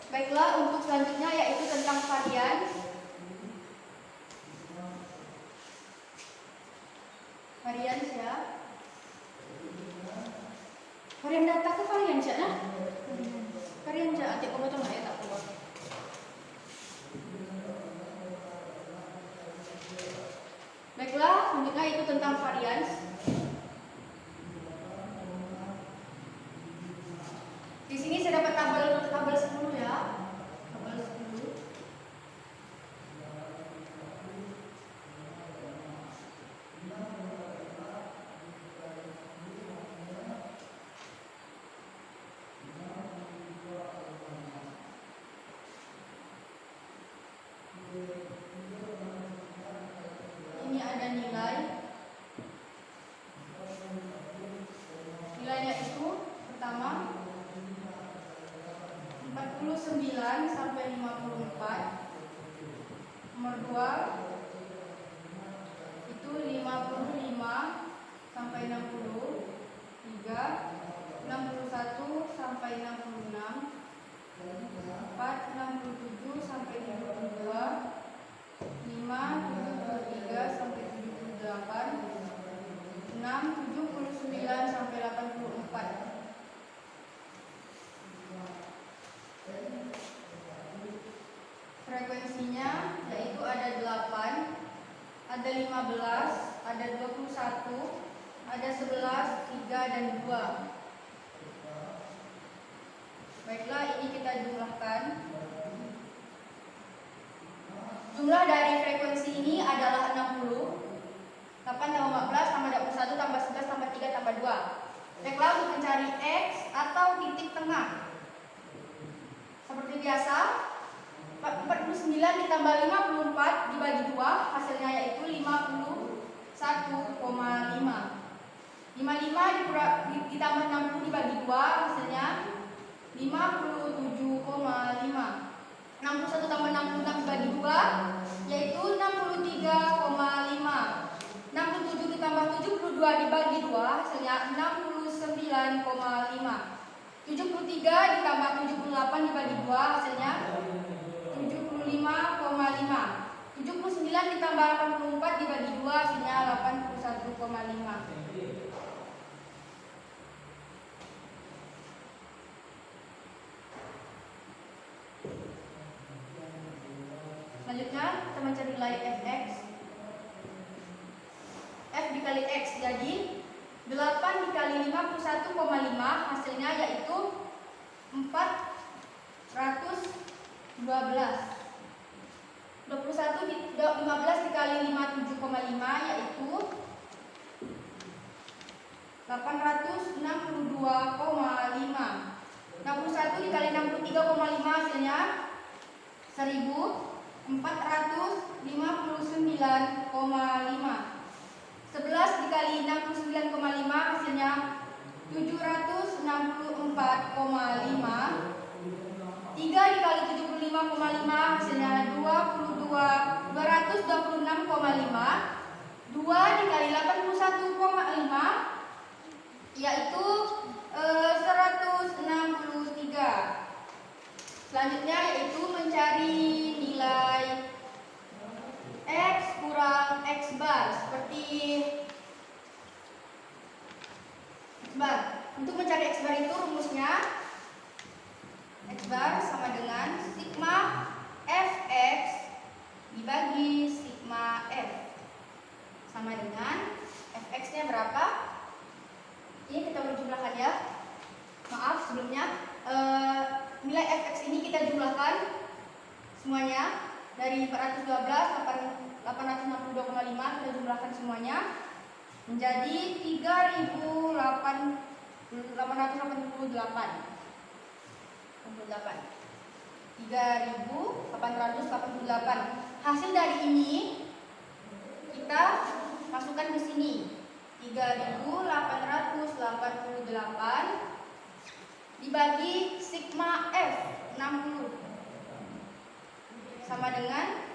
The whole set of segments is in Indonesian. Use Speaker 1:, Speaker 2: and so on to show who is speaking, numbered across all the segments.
Speaker 1: Baiklah, untuk selanjutnya yaitu tentang varian. Varian ya. Varian data ke varian ya nah? Varian ja, nanti aku potong ya tak keluar. Baiklah, selanjutnya itu tentang varian. Di sini saya dapat tabel 10 ya. Tabel 10. Ini ada nilai. Nilainya itu pertama 49 sampai 54. Nomor 2 itu 55 sampai 60. 3 61 sampai 66. 4 67 sampai 72. 5 73 sampai 78. 6 79 sampai 84. Frekuensinya yaitu ada 8, ada 15, ada 21, ada 11, 3 dan 2. Baiklah, ini kita jumlahkan. Jumlah dari frekuensi ini adalah 60. 8 tambah 14 tambah 21 tambah 11 tambah 3 tambah 2. Baiklah, untuk mencari X atau titik tengah. Seperti biasa, 49 ditambah 54 dibagi 2, hasilnya yaitu 51,5. 55 ditambah 60 dibagi 2, hasilnya 57,5. 61 tambah 66 dibagi 2 yaitu 63,5. 67 ditambah 72 dibagi 2 hasilnya 69,5. 73 ditambah 78 dibagi 2 hasilnya 75,5. 79 ditambah 84 dibagi 2 hasilnya 81,5. Selanjutnya kita mencari nilai fx. F dikali X jadi 8 dikali 51,5 hasilnya yaitu 412. 15 dikali 57,5 yaitu 862,5. 61 dikali 63,5 hasilnya 1459,5. 11 dikali 69,5 hasilnya 764,5. 3 dikali 75,5 hasilnya 226,5. 2 dikali 81,5 yaitu 163. Selanjutnya yaitu mencari nilai X kurang X bar seperti X bar. Untuk mencari X bar itu rumusnya X bar sama dengan sigma Fx dibagi sigma F sama dengan Fx nya berapa? Ini kita berjumlahkan ya. Maaf sebelumnya nilai Fx ini kita jumlahkan semuanya dari 412 862,5 kita jumlahkan semuanya menjadi 3.888. Hasil dari ini kita masukkan ke sini 3.888 dibagi sigma F 60 sama dengan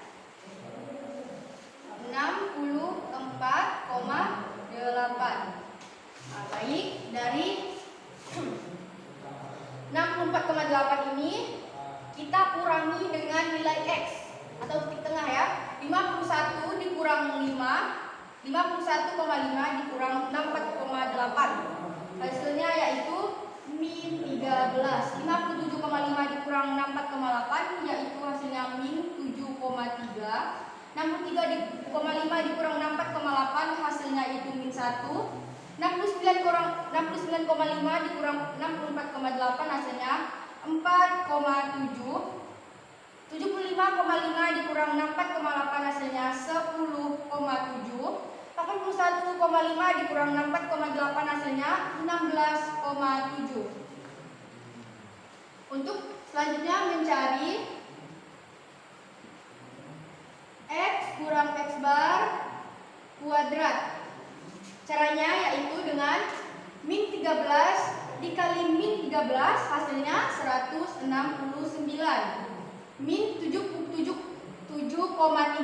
Speaker 1: 64,8. Nah, baik, dari 64,8 ini kita kurangi dengan nilai X atau titik tengah ya. 51 dikurang 5, 51,5 dikurang 64,8. Hasilnya yaitu min 13. 57,5 dikurang 64,8 yaitu hasilnya min 7,3. 63,5 dikurang 64,8 hasilnya itu min 1. 69,5 dikurang 64,8 hasilnya 4,7. 75,5 dikurang 64,8 hasilnya 10,7. 81,5 dikurang 64,8 hasilnya 16,7. Untuk selanjutnya mencari X kurang X bar kuadrat. Caranya yaitu dengan min 13 dikali min 13 hasilnya 169. Min 7,3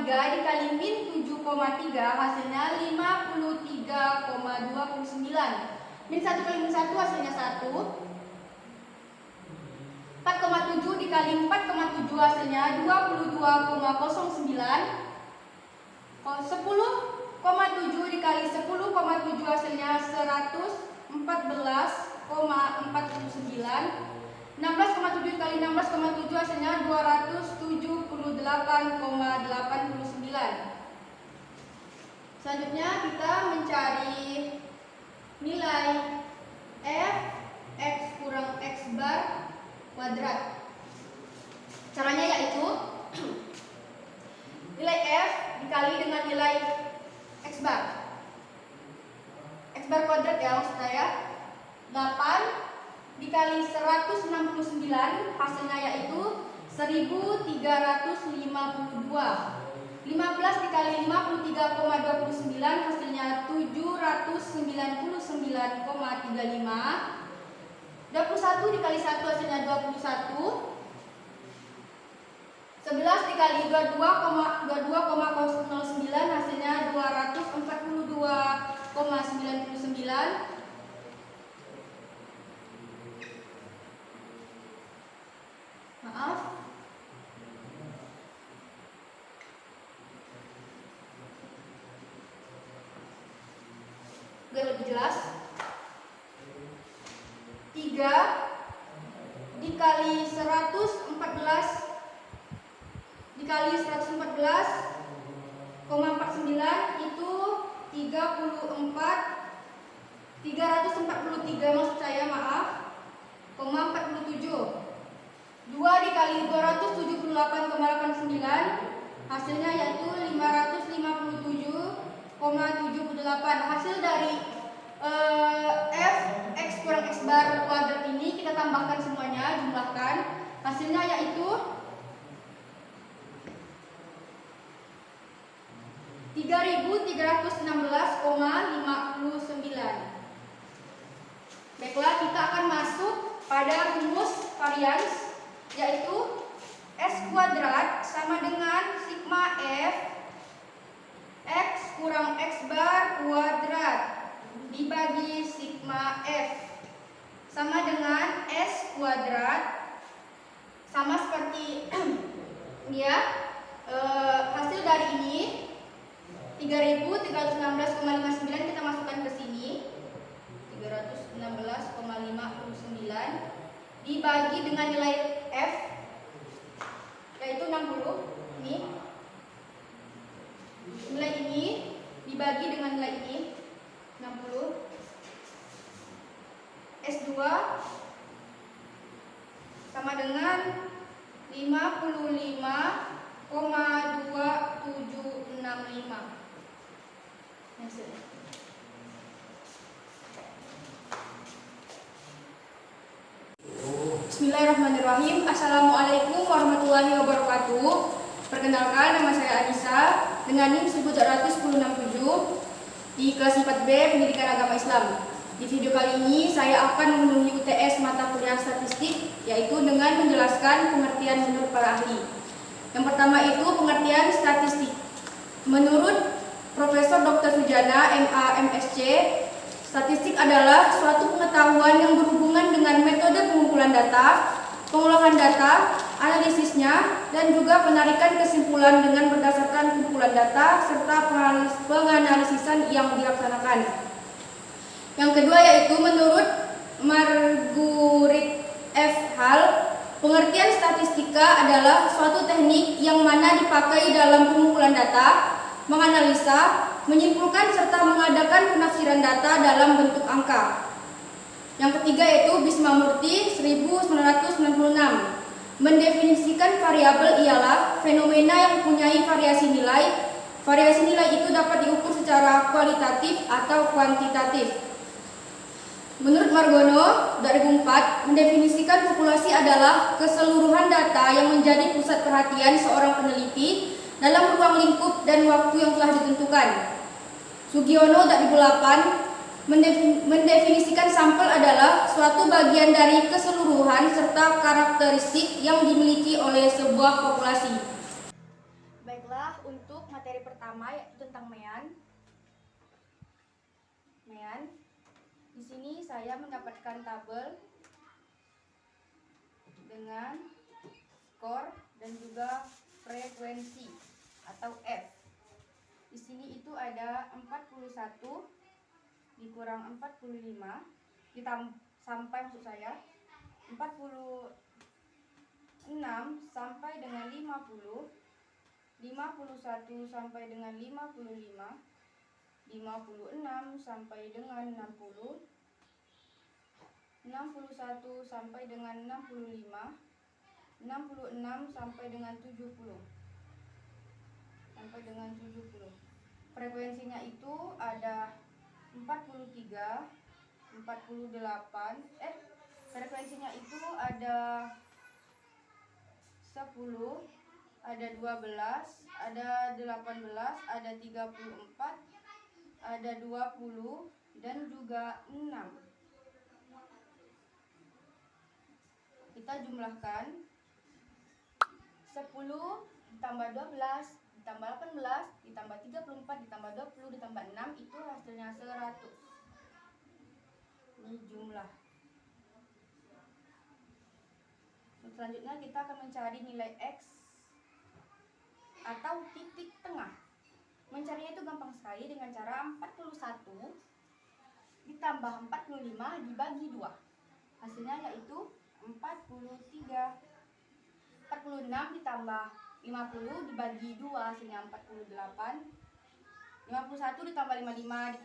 Speaker 1: dikali min 7,3 hasilnya 53,29. Min 1 kali min 1 hasilnya 1. 4,7 dikali 4,7 hasilnya 22,09. 10,7 dikali 10,7 hasilnya 114,49. 16,7 dikali 16,7 hasilnya 278,89. Selanjutnya kita mencari nilai f x kurang x bar kuadrat. Caranya yaitu nilai f dikali dengan nilai x bar. X bar kuadrat ya maksud saya. 8 dikali 169 hasilnya yaitu 1352. 15 dikali 53,29 hasilnya 799,35. 21 dikali 1 hasilnya 21. 11 dikali 22,009 hasilnya 242,99. Maaf. Biar lebih jelas. 3 dikali 114 dikali 114,49 itu 343 maksud saya maaf, 47. 2 dikali 278,89 hasilnya yaitu 557,78. Hasil dari f x kurang x bar kuadrat ini kita tambahkan semuanya, jumlahkan. Hasilnya yaitu 3316,59. Baiklah, kita akan masuk pada rumus varians, yaitu S kuadrat sama dengan sigma F X kurang X bar kuadrat dibagi sigma F sama dengan S kuadrat, sama seperti ini ya. Hasil dari ini 3316,59 kita masukkan ke sini, 316,59 dibagi dengan nilai F yaitu 60. Ini nilai ini dibagi dengan nilai ini 60. S2 sama dengan 55,2765. Hasilnya Bismillahirrahmanirrahim. Assalamualaikum warahmatullahi wabarakatuh. Perkenalkan, nama saya Anissa dengan NIM 11067 di kelas 4B Pendidikan Agama Islam. Di video kali ini saya akan memenuhi UTS mata kuliah statistik, yaitu dengan menjelaskan pengertian menurut para ahli. Yang pertama itu pengertian statistik. Menurut Profesor Dr. Sujana, MA, MSc, statistik adalah suatu pengetahuan yang berhubungan dengan metode pengumpulan data, pengolahan data, analisisnya, dan juga penarikan kesimpulan dengan berdasarkan kumpulan data serta penganalisisan yang dilaksanakan. Yang kedua yaitu menurut Marguerite F. Hall, pengertian statistika adalah suatu teknik yang mana dipakai dalam pengumpulan data, menganalisa, menyimpulkan serta mengadakan penafsiran data dalam bentuk angka. Yang ketiga yaitu Bismamurti 1996. Mendefinisikan variabel ialah fenomena yang mempunyai variasi nilai. Variasi nilai itu dapat diukur secara kualitatif atau kuantitatif. Menurut Margono 2004, mendefinisikan populasi adalah keseluruhan data yang menjadi pusat perhatian seorang peneliti dalam ruang lingkup dan waktu yang telah ditentukan. Sugiono 2008 mendefinisikan sampel adalah suatu bagian dari keseluruhan serta karakteristik yang dimiliki oleh sebuah populasi. Baiklah, untuk materi pertama yaitu tentang mean. Di sini saya mendapatkan tabel dengan skor dan juga frekuensi atau F. Di sini itu ada 41 dikurang 45 sampai maksud saya 46 sampai dengan 50, 51 sampai dengan 55, 56 sampai dengan 60, 61 sampai dengan 65, 66 sampai dengan 70. Frekuensinya itu ada 43, 48, frekuensinya itu ada 10, ada 12, ada 18, ada 34, ada 20, dan juga 6. Kita jumlahkan 10 ditambah 12 ditambah 18 ditambah 34 ditambah 20 ditambah 6 itu hasilnya 100. Ini jumlah. Selanjutnya kita akan mencari nilai X atau titik tengah. Mencarinya itu gampang sekali dengan cara 41 ditambah 45 dibagi 2. Hasilnya yaitu 43. 46 ditambah 50 dibagi 2 hasilnya 48. 51 ditambah 55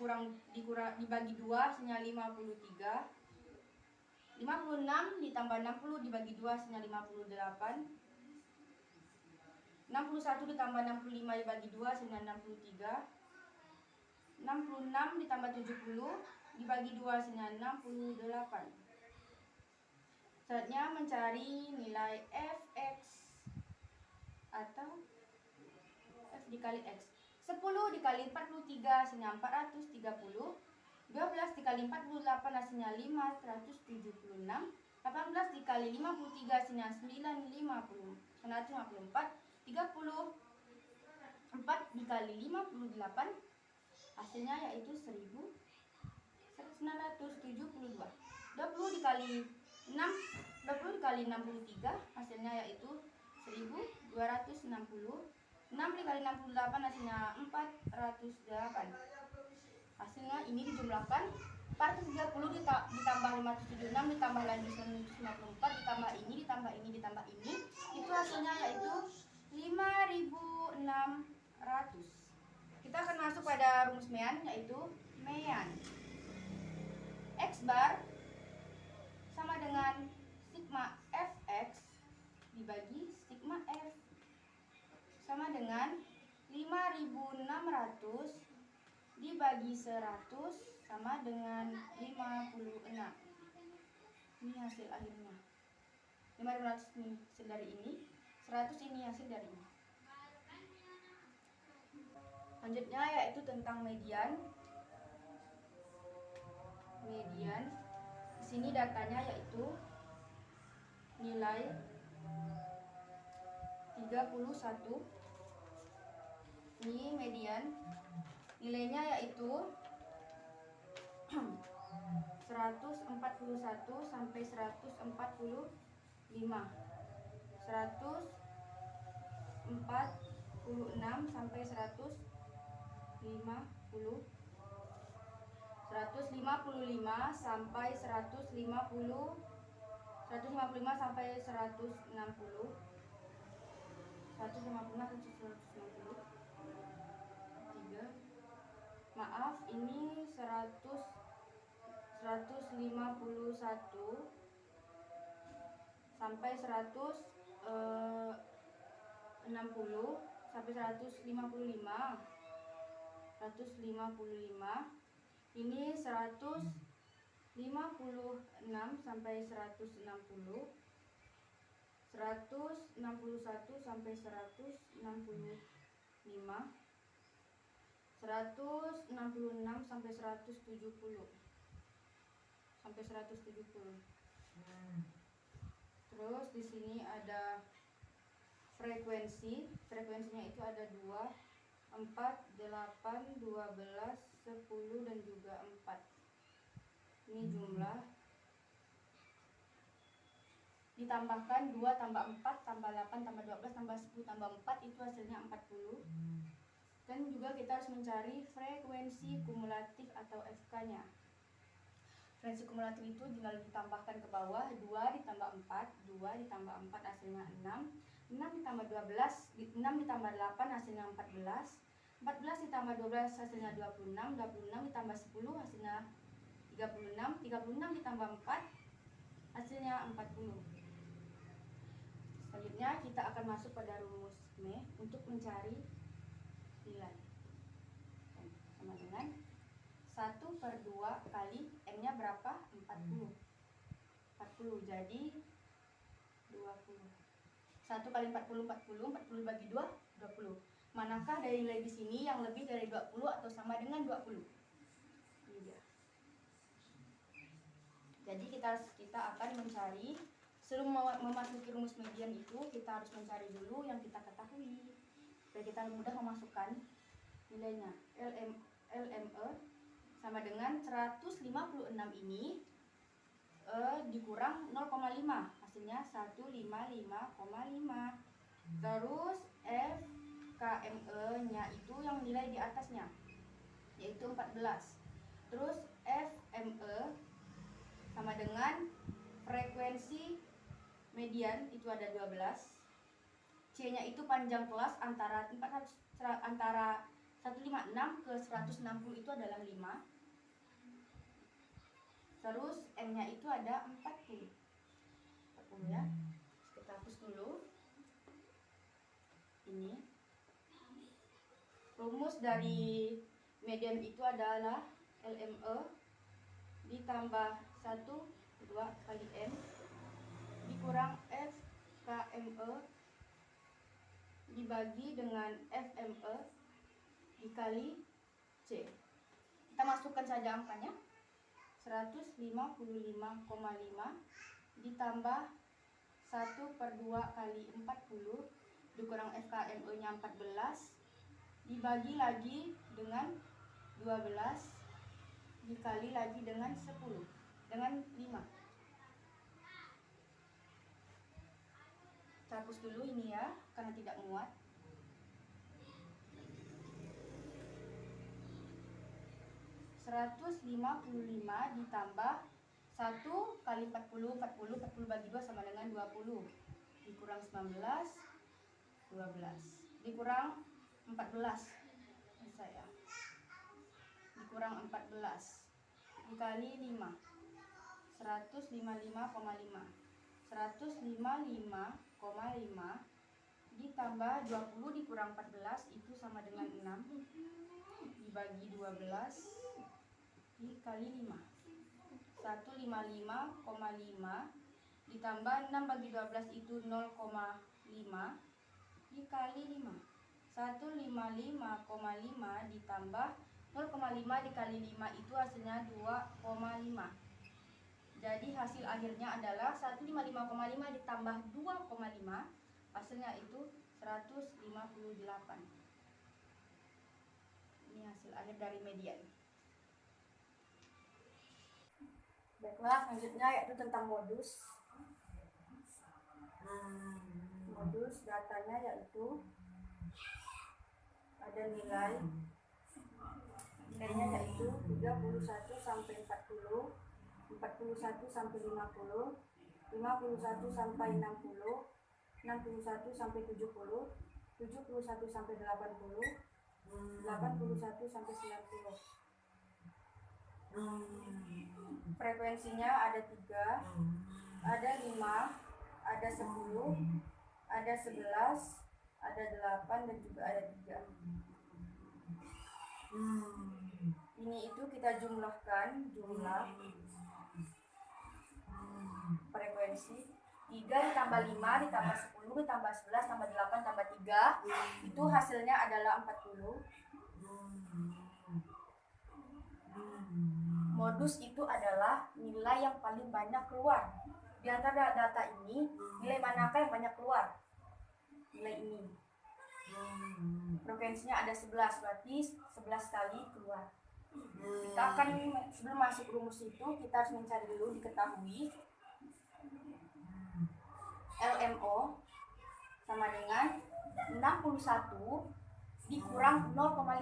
Speaker 1: dibagi 2 hasilnya 53. 56 ditambah 60 dibagi 2 hasilnya 58. 61 ditambah 65 dibagi 2 hasilnya 63. 66 ditambah 70 dibagi 2 hasilnya 68. Selanjutnya mencari nilai fx atau f dikali x. 10 dikali 43 hasilnya 430. 12 dikali 48 hasilnya 576. 18 dikali 53 hasilnya 154. 30. 4 dikali 58 hasilnya yaitu 1972. 20 dikali 63 hasilnya yaitu 1260. 6 dikali 68 hasilnya 408. Hasilnya ini dijumlahkan 430 ditambah 576 ditambah lagi 154 ditambah ini ditambah ini itu hasilnya yaitu 5600. Kita akan masuk pada rumus mean, yaitu mean x bar sama dengan sigma fx dibagi sigma f sama dengan 5600 dibagi 100 sama dengan 56. Ini hasil akhirnya. 500 ini hasil dari ini, 100 ini hasil dari ini. Selanjutnya yaitu tentang median. Di sini datanya yaitu nilai 31. Ini median. Nilainya yaitu 141 sampai 145. 146 sampai 150, 155 sampai 150, 155 sampai 160, 155 sampai 160, 3, maaf ini 151 sampai 160 sampai 155, 155 ini 156 sampai 160, 161 sampai 165, 166 sampai 170 sampai 170. Terus di sini ada frekuensinya itu ada 2, 4, 8, 12, 10 dan juga 4. Ini jumlah ditambahkan 2 tambah 4 tambah 8 tambah 12 tambah 10 tambah 4 itu hasilnya 40. Dan juga kita harus mencari frekuensi kumulatif atau FK-nya. Frekuensi kumulatif itu tinggal ditambahkan ke bawah, 2 ditambah 4, 2 ditambah 4 hasilnya 6, 6 ditambah 12, 6 ditambah 8 hasilnya 14, 14 ditambah 12 hasilnya 26, 26 ditambah 10 hasilnya 36, 36 ditambah 4 hasilnya 40. Selanjutnya kita akan masuk pada rumus M untuk mencari nilai. Sama dengan 1/2 kali M-nya berapa? 40. 40 jadi 20. 1 kali 40, 40, 40 bagi 2, 20. Manakah dari nilai di sini yang lebih dari 20 atau sama dengan 20? Ini dia. Jadi kita akan mencari, sebelum memasuki rumus median itu kita harus mencari dulu yang kita ketahui supaya kita mudah memasukkan nilainya. LME sama dengan 156 ini dikurang 0,5 hasilnya 155,5. Terus FKME nya itu yang nilai di atasnya yaitu 14. Terus FME sama dengan frekuensi median itu ada 12. C nya itu panjang kelas antara 156 ke 160 itu adalah 5. Terus M nya itu ada 40 ya. Kita hapus dulu. Ini rumus dari median itu adalah LME ditambah 1, 2 kali M dikurang FKME dibagi dengan FME dikali C. Kita masukkan saja angkanya. 155,5 ditambah 1/2 kali 40 dikurang FKME nya 14 dibagi lagi dengan 12 dikali lagi dengan 10 dengan 5. Kita hapus dulu ini ya karena tidak muat. 155 ditambah 1 kali 40, 40 bagi 2 sama dengan 20 dikurang 19, 12 dikurang 14 bisa ya, dikurang 14 dikali 5, 155,5. 155,5 ditambah 20 dikurang 14 itu sama dengan 6 dibagi 12 dikali 5. 155,5 ditambah 6 bagi 12 itu 0,5 dikali 5. 155,5 ditambah 0,5 dikali 5 itu hasilnya 2,5. Jadi hasil akhirnya adalah 155,5 ditambah 2,5 hasilnya itu 158. Ini hasil akhir dari median. Baiklah, selanjutnya yaitu tentang modus. modus datanya yaitu ada nilainya yaitu 31 sampai 40, 41 sampai 50, 51 sampai 60, 61 sampai 70, 71 sampai 80, 81 sampai 90. Frekuensinya ada 3, ada 5, ada 10, ada 11, ada 8, dan juga ada 3. Ini itu kita jumlahkan jumlah frekuensi 3 ditambah 5 ditambah 10 ditambah 11 tambah 8 tambah 3, itu hasilnya adalah 40. Modus itu adalah nilai yang paling banyak keluar. Di antara data ini, nilai manakah yang banyak keluar? Nilai ini. Frekuensinya ada 11, berarti 11 kali keluar. Kita akan, sebelum masuk rumus itu, kita harus mencari dulu, diketahui LMO sama dengan 61 dikurang 0,5.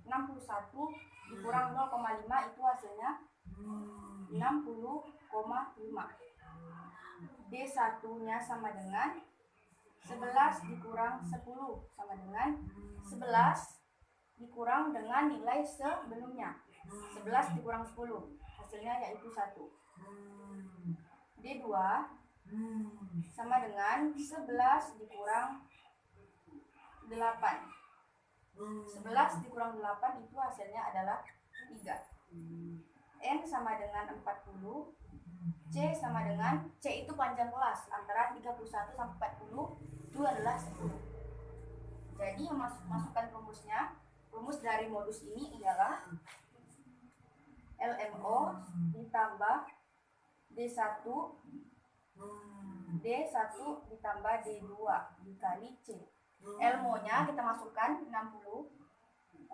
Speaker 1: 61 dikurang 0,5 itu hasilnya 60,5. D1 nya sama dengan 11 dikurang 10 sama dengan 11 dikurang dengan nilai sebelumnya. 11 dikurang 10 hasilnya yaitu 1. D2 sama dengan 11 dikurang 8. 11 dikurang 8 itu hasilnya adalah 3. N sama dengan 40. C sama dengan, C itu panjang kelas antara 31 sampai 40, itu adalah 10. Jadi yang masukkan rumusnya, rumus dari modus ini ialah LMO ditambah D1 ditambah D2 dikali C. LMO nya kita masukkan 60,5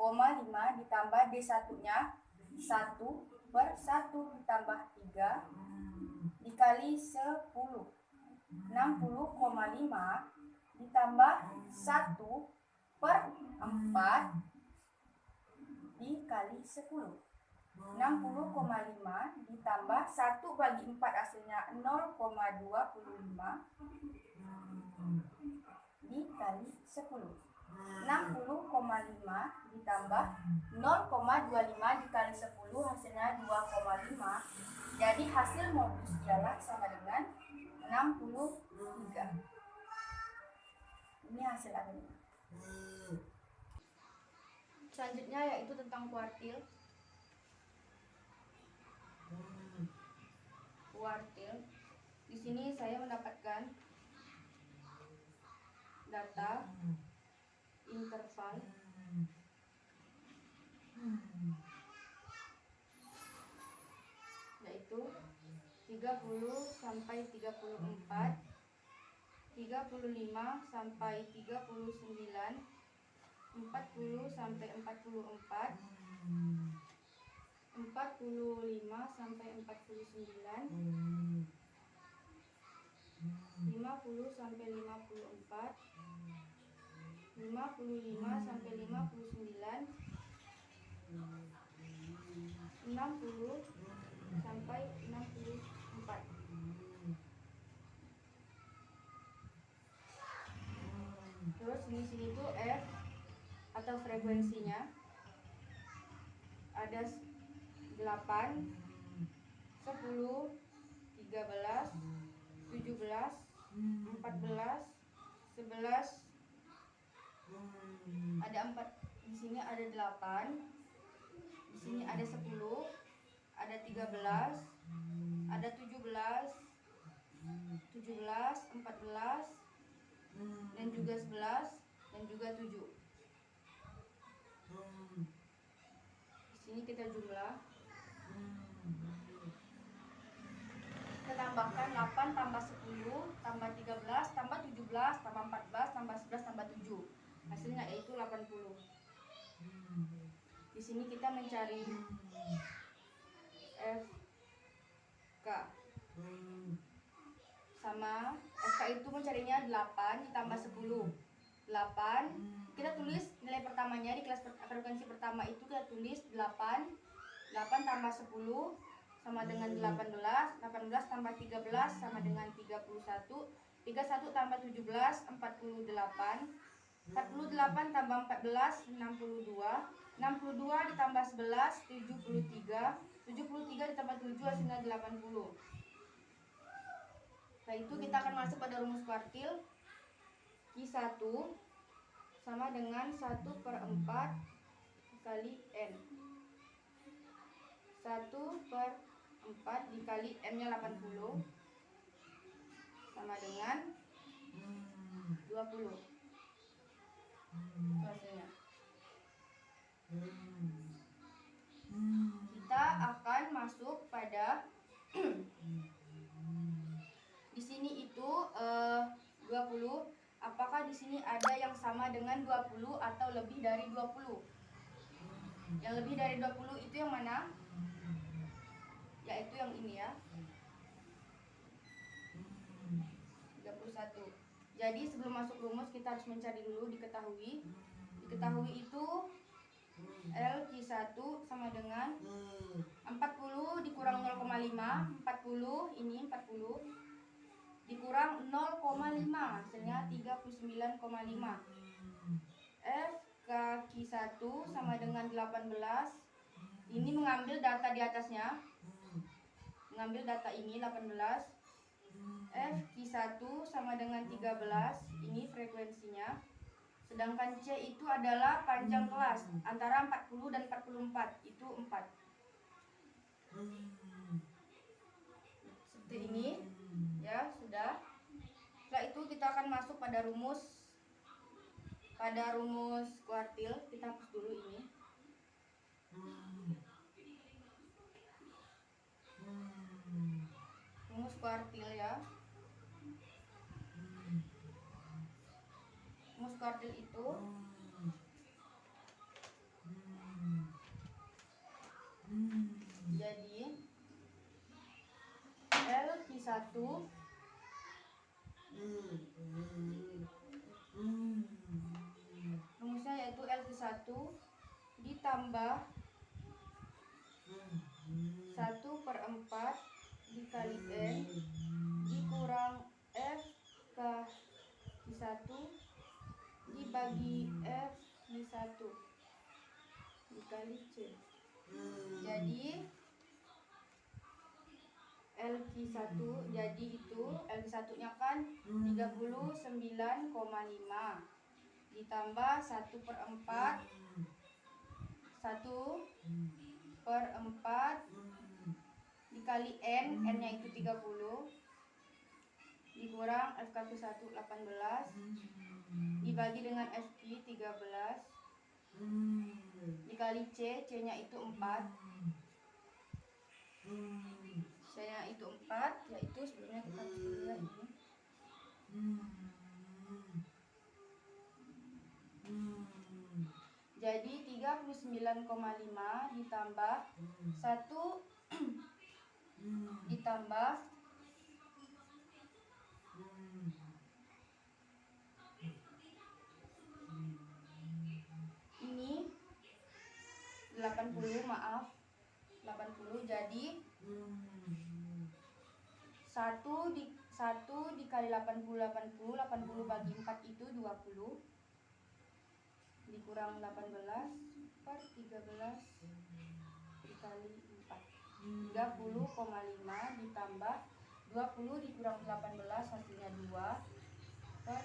Speaker 1: ditambah D1 nya 1/1 ditambah 3 dikali 10. 60,5 ditambah 1/4 dikali 10. 60,5 ditambah 1/4 hasilnya 0,25 dikali 10. 60,5 ditambah 0,25 dikali 10 hasilnya 2,5. Jadi hasil modus ialah sama dengan 63. Ini hasil akhirnya. Selanjutnya yaitu tentang kuartil. Kuartil. Di sini saya mendapatkan data interval yaitu 30 sampai 34, 35 sampai 39, 40 sampai 44, 45 sampai 49, 50 sampai 54, 55 sampai 59, 60 sampai 64. Terus di sini tuh F atau frekuensinya ada 8, 10, 13, 17, 14, 11, ada 4. Di sini ada 8, di sini ada 10, ada 13, ada 17, 14, dan juga 11, dan juga 7. Di sini kita jumlah. Kita tambahkan 8 tambah 10 tambah 13 tambah 17 tambah 14 tambah 11 tambah 7. Hasilnya yaitu 80. Di sini kita mencari FK sama FK Setelah itu mencarinya 8 ditambah 10. 8, kita tulis nilai pertamanya di kelas frekuensi pertama itu kita tulis 8 tambah 10 sama dengan 18, 18 tambah 13 sama dengan 31, 31 tambah 17, 48, 48 tambah 14, 62, 62 ditambah 11, 73, 73 ditambah 7 hasilnya 80. Setelah itu kita akan masuk pada rumus kuartil. Q1 sama dengan 1/4 kali N. 1/4 dikali M nya 80 sama dengan 20. Itu hasilnya. Kita akan masuk pada di sini itu 20. Apakah di sini ada yang sama dengan 20 atau lebih dari 20? Yang lebih dari 20 itu yang mana? Yaitu yang ini ya. 31. Jadi sebelum masuk rumus kita harus mencari dulu diketahui. Diketahui itu LQ1 sama dengan 40 dikurang 0,5. 40 ini 40 dikurang 0,5 hasilnya 39,5. FKQ1 sama dengan 18. Ini mengambil data di atasnya. Mengambil data ini 18. FQ1 sama dengan 13. Ini frekuensinya. Sedangkan C itu adalah panjang kelas antara 40 dan 44. Itu 4. Seperti ini. Ya, sudah. Setelah itu kita akan masuk pada rumus kuartil. Kita hapus dulu ini. Rumus kuartil ya. Rumus kuartil itu jadi LQ1 rumusnya yaitu LQ1 ditambah 1/4 dikali N dikurang FK1 dibagi FQ1 dikali C. Jadi LQ1 jadi itu LQ1 nya kan 39,5 ditambah 1/4 dikali N nya itu 30 dikurang FK1 18 dibagi dengan FQ 13 dikali C nya itu 4. C-nya itu 4, yaitu sebelumnya kita harus lihat ini. Jadi 39,5 ditambah 1 ditambah ini 80, maaf 80, jadi 1 dikali 80 bagi 4 itu 20 dikurang 18/13 dikali 4 30,5 ditambah 20 dikurang 18 hasilnya 2/13 4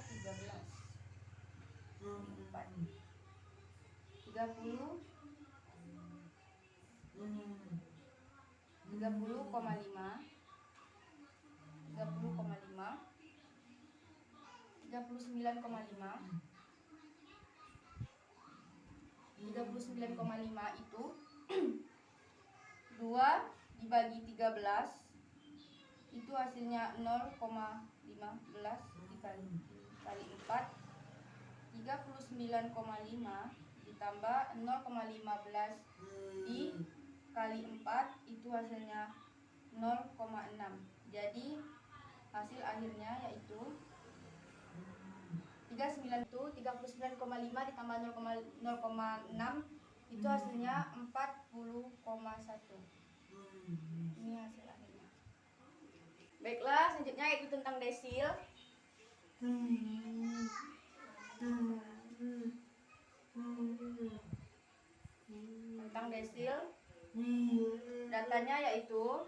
Speaker 1: 30,5 39,5 itu 2 dibagi 13 itu hasilnya 0,15 dikali 4. 39,5 ditambah 0,15 dikali 4 itu hasilnya 0,6. Jadi hasil akhirnya yaitu 39 itu 39,5 ditambah 0,6 itu hasilnya 40,1. Ini hasil akhirnya. Baiklah, selanjutnya itu tentang desil. Tentang desil, datanya yaitu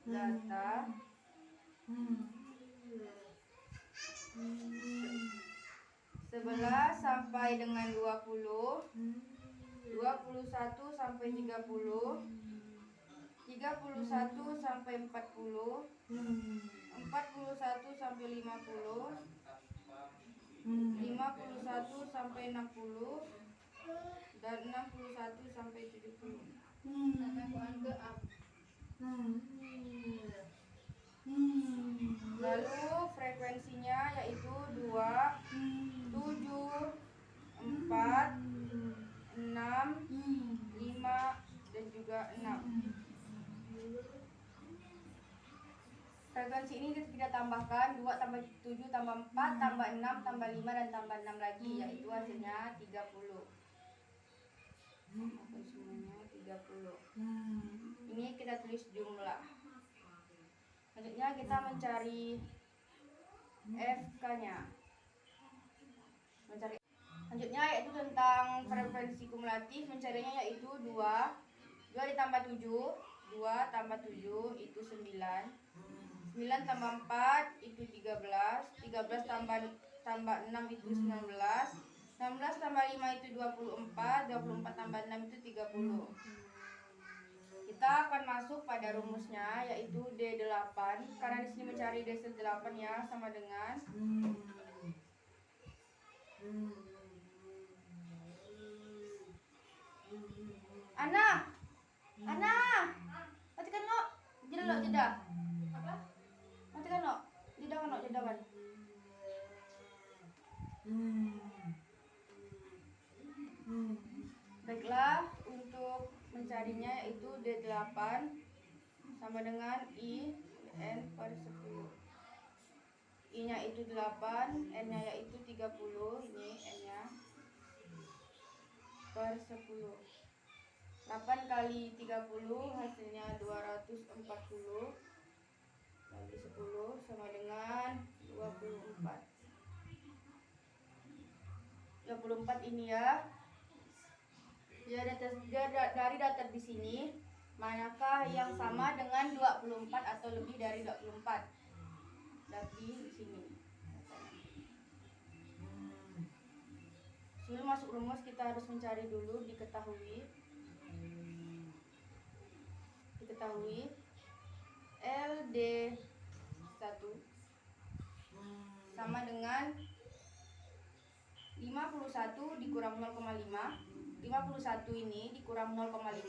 Speaker 1: data 11 sampai dengan 20, 21 sampai 30, 31 sampai 40, 41 sampai 50, 51 sampai 60, dan 61 sampai 70. Ke A. Lalu frekuensinya yaitu 2, 7, 4, 6, 5, dan juga 6. Frekuensi ini kita tambahkan 2 tambah 7 tambah 4 tambah 6 tambah 5 dan tambah 6 lagi, yaitu hasilnya 30. Semuanya 30. Ini kita tulis jumlah. Selanjutnya kita mencari FK-nya. Selanjutnya yaitu tentang frekuensi kumulatif, mencarinya yaitu 2 ditambah 7, 2 tambah 7 itu 9, 9 tambah 4 itu 13, 13 tambah 6 itu 19, 16 tambah 5 itu 24, 24 tambah 6 itu 30. Kita akan masuk pada rumusnya yaitu D8, karena di sini mencari desil 8 ya, sama dengan Ana, matikan lo, jeda. Apa? Matikan lo, jeda kan. Baiklah, untuk mencarinya yaitu D8 sama dengan I N per 10. I nya itu 8, N nya yaitu 30, ini N nya per 10. 8 kali 30 hasilnya 240 kali 10 sama dengan 24. 24 ini ya. Dari data di sini, manakah yang sama dengan 24 atau lebih dari 24? Dari sini. Sebelum masuk rumus kita harus mencari dulu, diketahui LD1 sama dengan 51 dikurang 0,5. 51 ini dikurang 0,5.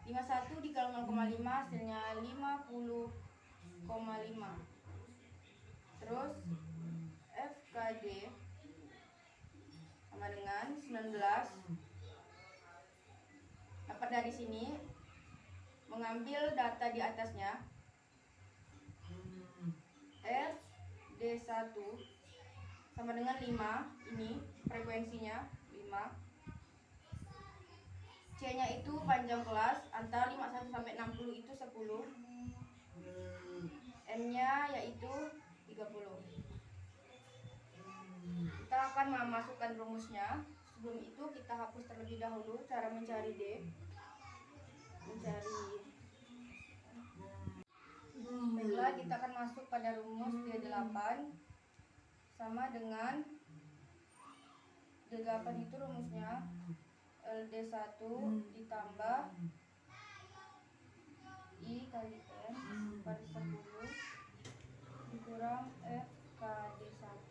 Speaker 1: 51 dikurang 0,5 hasilnya 50,5. Terus FKD sama dengan 19. Dapat dari sini, mengambil data di atasnya, FD1 sama dengan 5, ini frekuensinya 5. C nya itu panjang kelas antara 51 sampai 60 itu 10. N nya yaitu 30. Kita akan memasukkan rumusnya. Sebelum itu kita hapus terlebih dahulu cara mencari D. Baiklah, kita akan masuk pada rumus D8 sama dengan D8 itu rumusnya LD1 ditambah I kali N per 10 dikurang FKD1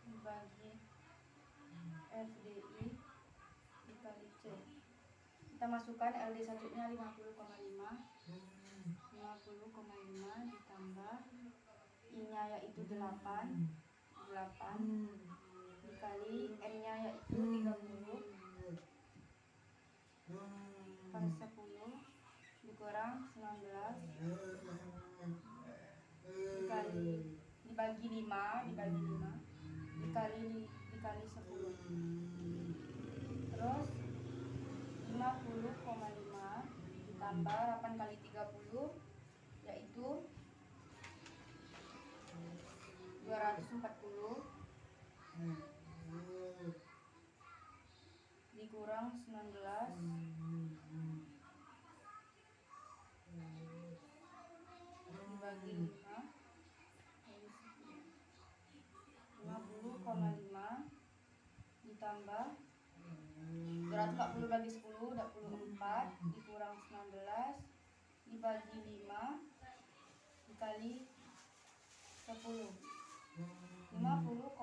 Speaker 1: dibagi FDI dikali C. Kita masukkan LD1 nya 50,5 ditambah I nya yaitu 8 dikali N nya yaitu 30 per 10 dikurang 19 dikali dibagi 5 dikali 10. Terus 50,5 ditambah 8 kali 30 yaitu 240 dikurang 19 dibagi 5 50,5 ditambah 240 bagi 10 24 dikurang 19 dibagi 5 dikali 10. 50,5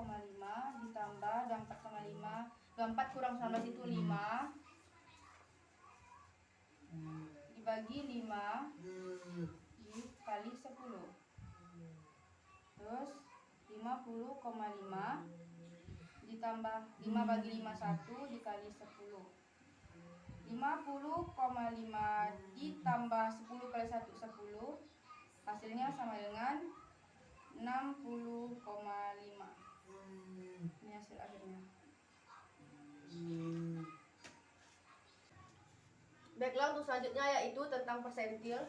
Speaker 1: ditambah 24,5 24 kurang 19 itu 5 dibagi 5 dikali 10. Terus 50,5 ditambah 5 bagi 5 1 dikali 10. 50,5 ditambah 10 kali 1 10 hasilnya sama dengan 60,5. Ini hasil akhirnya. Baiklah, untuk selanjutnya yaitu tentang persentil,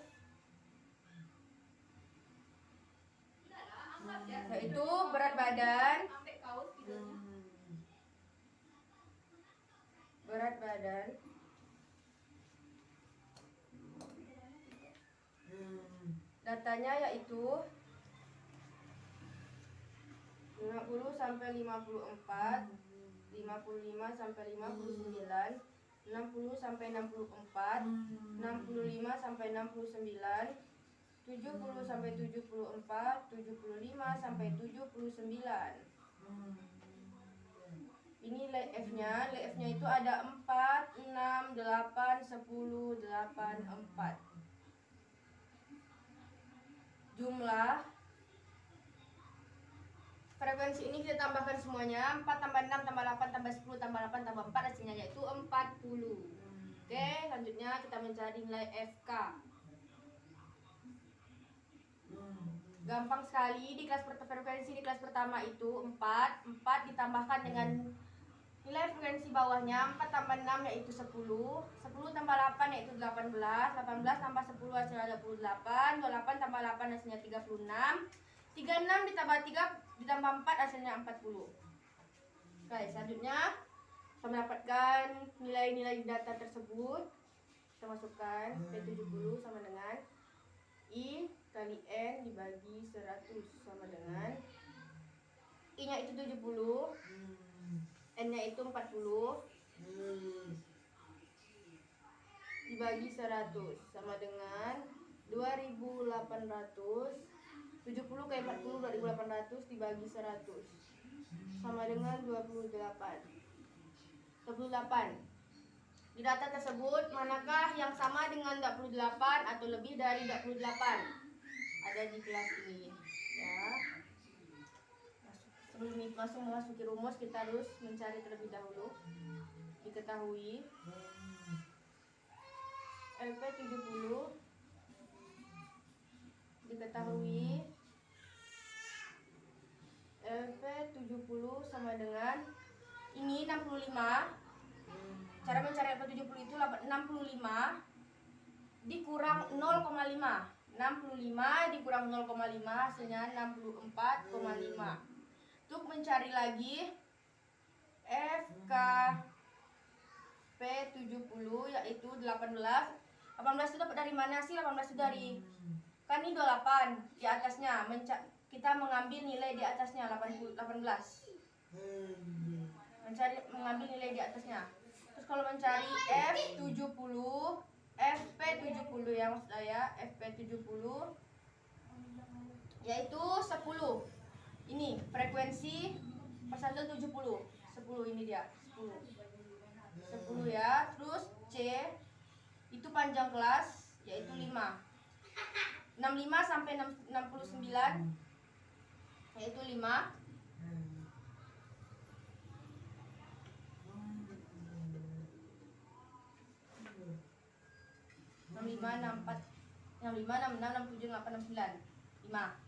Speaker 1: yaitu berat badan, datanya yaitu 50 sampai 54, 55 sampai 59, 60 sampai 64, 65 sampai 69, 70 sampai 74, 75 sampai 79. Ini nilai F-nya. Nilai F-nya itu ada 4, 6, 8, 10, 8, 4. Jumlah frekuensi ini kita tambahkan semuanya. 4 tambah 6 tambah 8 tambah 10 tambah 8 tambah 4 hasilnya yaitu 40. Oke, selanjutnya kita mencari nilai FK. Gampang sekali, di kelas frekuensi di kelas pertama itu 4 ditambahkan dengan nilai frekuensi bawahnya 4 tambah 6 yaitu 10, 10 tambah 8 yaitu 18, 18 tambah 10 hasilnya 28, 28 tambah 8 hasilnya 36, 36 ditambah 3 ditambah 4 hasilnya 40. Oke, selanjutnya kita mendapatkan nilai-nilai data tersebut. Kita masukkan P70 sama dengan I kali N dibagi 100 sama dengan I nya itu 70, N nya itu 40 dibagi 100 sama dengan 2800. 70 kali 40 2800 dibagi 100 sama dengan 28. Di data tersebut manakah yang sama dengan 28 atau lebih dari 28? Ada di kelas ini ya. Sebelum langsung memasuki rumus, kita harus mencari terlebih dahulu. Diketahui LP 70 LP 70 sama dengan ini 65. Cara mencari LP 70 itu 65 dikurang 0,5. 65 dikurang 0,5 hasilnya 64,5. Untuk mencari lagi FK P70 yaitu 18. 18 itu dapat dari mana sih? 18 itu dari kan ini 28 di atasnya. Kita mengambil nilai di atasnya 18. Mengambil nilai di atasnya. Terus kalau mencari F70, FP70 yang maksud saya FP70 yaitu 10. Ini frekuensi persentil 70. 10 ini dia, 10 ya. Terus C itu panjang kelas yaitu 5. 65 sampai 69 yaitu 5. 65, 64, 65, 66, 67, 68, 69, 5.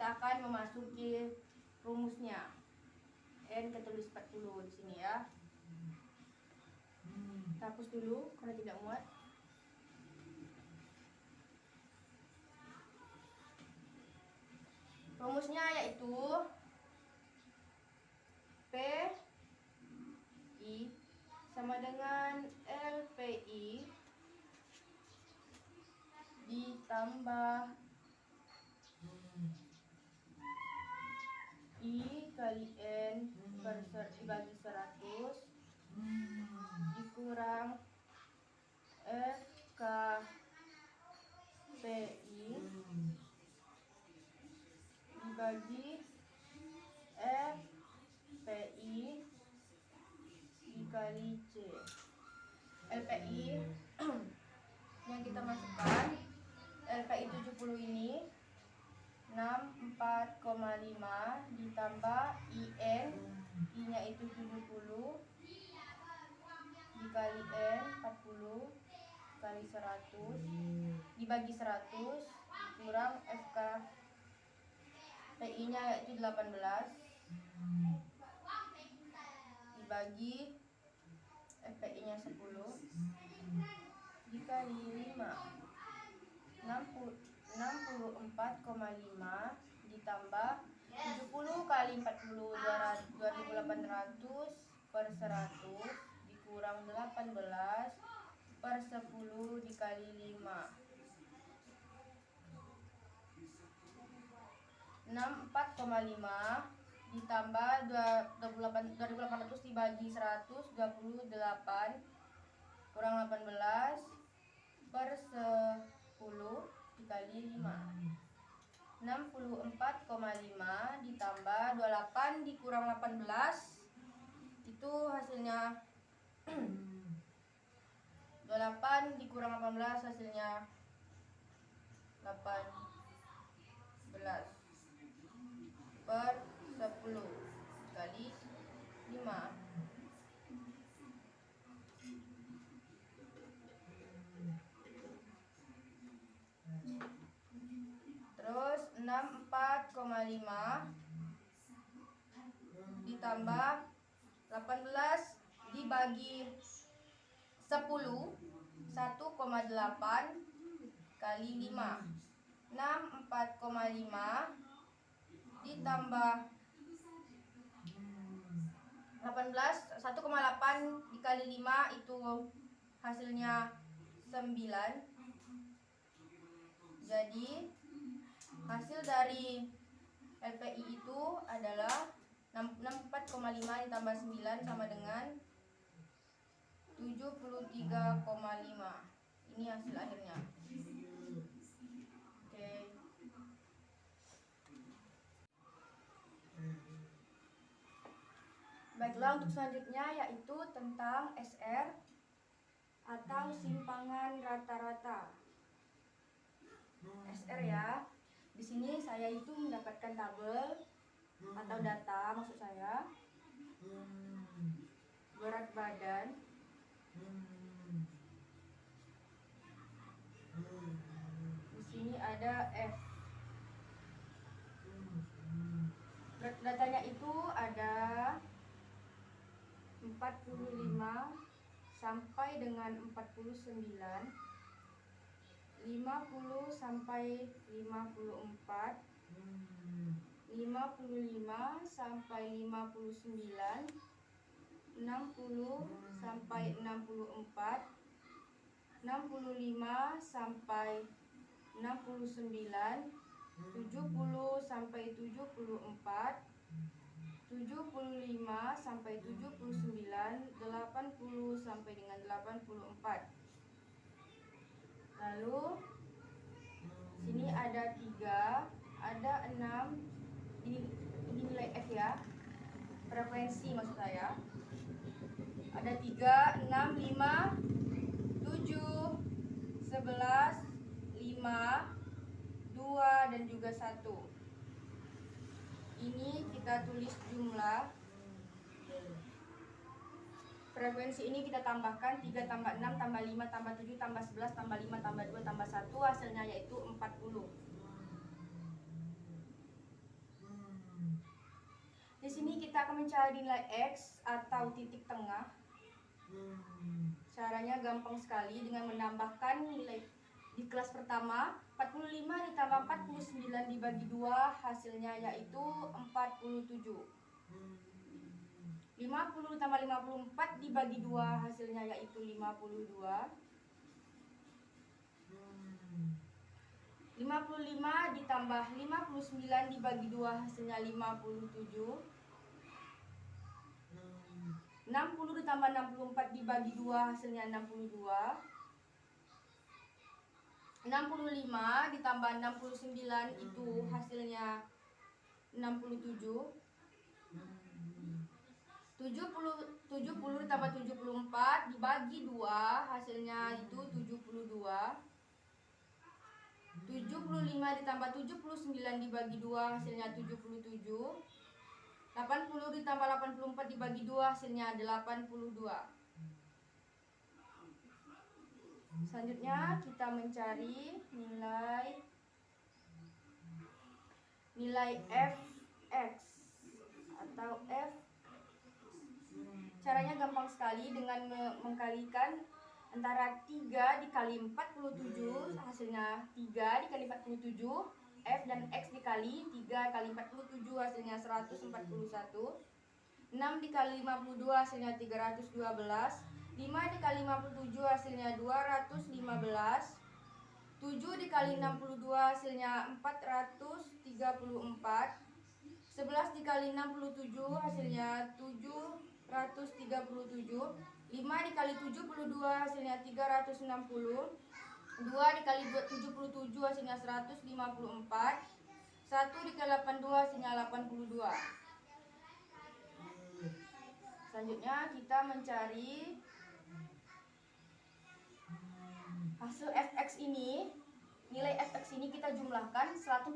Speaker 1: kita akan memasuki rumusnya. N kita tulis 40 di sini ya. Kita hapus dulu karena tidak muat. Rumusnya yaitu P I sama dengan LPI ditambah I kali N dibagi 100 dikurang FKPI dibagi FPI dikali C. LPI yang kita masukkan, LPI 70 ini 64,5 ditambah IN, I nya itu 70 dikali N 40 kali 100 dibagi 100 dikurang FK PI nya yaitu 18 dibagi FPI nya 10 dikali 5 64,5 ditambah 70 kali 40 2800 per 100 dikurang 18 per 10 dikali 5 64,5 ditambah 2800 dibagi 100 28 kurang 18 per 10 dikali 5 64,5 ditambah 28 dikurang 18 itu hasilnya 28 dikurang 18 hasilnya 18 per 10 kali 5. Terus 64,5 ditambah 18 dibagi 10 1,8 kali 5. 64,5 ditambah 18 1,8 dikali 5 itu hasilnya 9. Jadi hasil dari LPI itu adalah 64,5 ditambah 9 sama dengan 73,5. Ini hasil akhirnya. Oke. Baiklah, untuk selanjutnya yaitu tentang SR atau simpangan rata-rata. SR ya. Di sini saya itu mendapatkan tabel atau data, maksud saya berat badan, di sini ada F. Berat datanya itu ada 45 sampai dengan 49, 50 sampai 54, 55 sampai 59, 60 sampai 64, 65 sampai 69, 70 sampai 74, 75 sampai 79, 80 sampai dengan 84. Lalu sini ada 3, ada 6. Ini nilai F ya. Frekuensi maksud saya. Ada 3, 6, 5, 7, 11, 5, 2 dan juga 1. Ini kita tulis jumlah. Frekuensi ini kita tambahkan 3 tambah 6 tambah 5 tambah 7 tambah 11 tambah 5 tambah 2 tambah 1, hasilnya yaitu 40. Di sini kita akan mencari nilai X atau titik tengah. Caranya gampang sekali dengan menambahkan nilai di kelas pertama. 45 ditambah 49 dibagi 2 hasilnya yaitu 47. 50 ditambah 54 dibagi 2 hasilnya yaitu 52. 55 ditambah 59 dibagi 2 hasilnya 57. 60 ditambah 64 dibagi 2 hasilnya 62. 65 ditambah 69 itu hasilnya 67. 70 ditambah 74 dibagi 2 hasilnya itu 72. 75 ditambah 79 dibagi 2 hasilnya 77. 80 ditambah 84 dibagi 2 hasilnya 82. Selanjutnya kita mencari nilai fx atau f. Caranya gampang sekali dengan mengkalikan antara 3 dikali 47 hasilnya 3 dikali 47, f dan x dikali 3 kali 47 hasilnya 141. 6 dikali 52 hasilnya 312. 5 dikali 57 hasilnya 215. 7 dikali 62 hasilnya 434. 11 dikali 67 hasilnya 737. 5 dikali 72 hasilnya 360. 2 dikali 77 hasilnya 154. 1 dikali 82 hasilnya 82. Selanjutnya kita mencari hasil fx ini. Nilai fx ini kita jumlahkan 141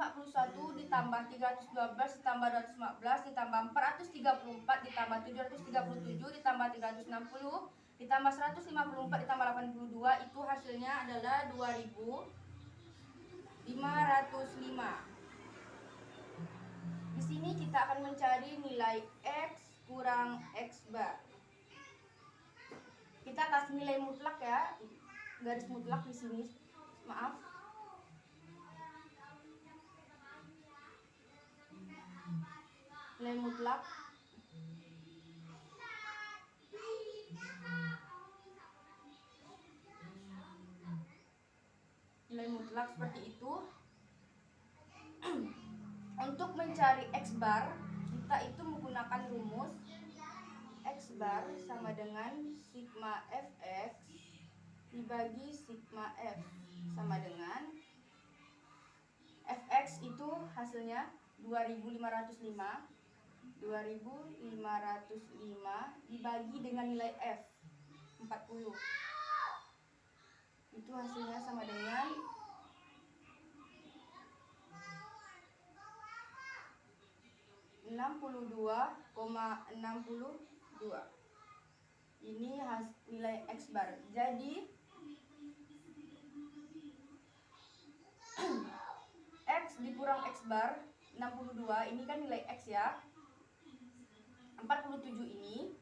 Speaker 1: ditambah 312 ditambah 215 ditambah 434 ditambah 737 ditambah 360 ditambah 154 ditambah 82 itu hasilnya adalah 2505. Di sini kita akan mencari nilai x kurang x bar. Kita kasih nilai mutlak ya, garis mutlak di sini. Maaf. Nilai mutlak. Nilai mutlak seperti itu. Untuk mencari x bar, kita itu menggunakan rumus x bar sama dengan sigma fx dibagi sigma f sama dengan fx itu hasilnya 2505 dibagi dengan nilai f 40. Itu hasilnya sama dengan 62,62. Ini nilai x bar. Jadi x dikurang x bar 62, ini kan nilai x ya. 47 ini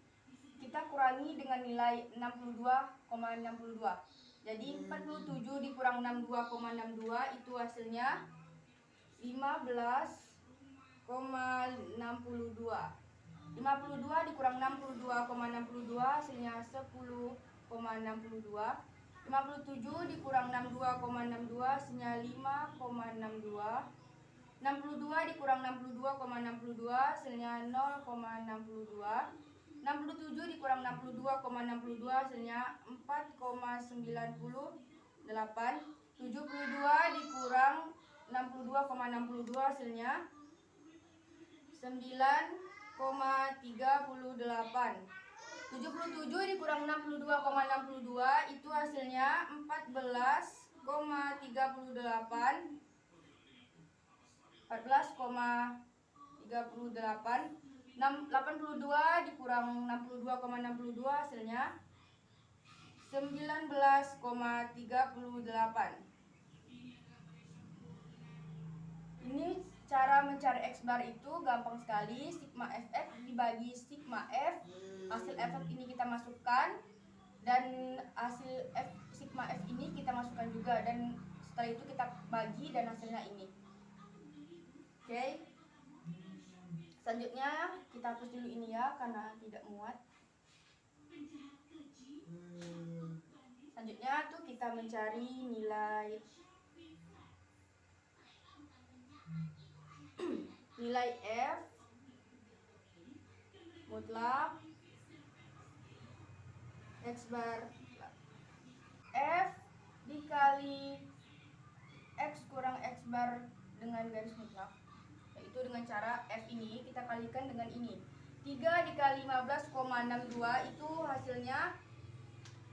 Speaker 1: kita kurangi dengan nilai 62,62. Jadi 47 dikurang 62,62 itu hasilnya 15,62. 52 dikurang 62,62 hasilnya 10,62. 57 dikurang 62,62 hasilnya 5,62. 62 dikurang 62,62 hasilnya 0,62. 67 dikurang 62,62 hasilnya 4,98. 72 dikurang 62,62 hasilnya 9,38. 77 dikurang 62,62 itu hasilnya 14,38. 14,38. 82 dikurang 62,62 hasilnya 19,38. Ini cara mencari X bar itu gampang sekali. Sigma Fx dibagi sigma F. Hasil Fx ini kita masukkan, dan hasil sigma F ini kita masukkan juga, dan setelah itu kita bagi dan hasilnya ini. Oke. Selanjutnya kita hapus dulu ini ya, karena tidak muat. Selanjutnya tuh kita mencari nilai F mutlak X bar. F dikali X kurang X bar dengan garis mutlak, yaitu dengan cara F ini kita kalikan dengan ini. 3 dikali 15,62 itu hasilnya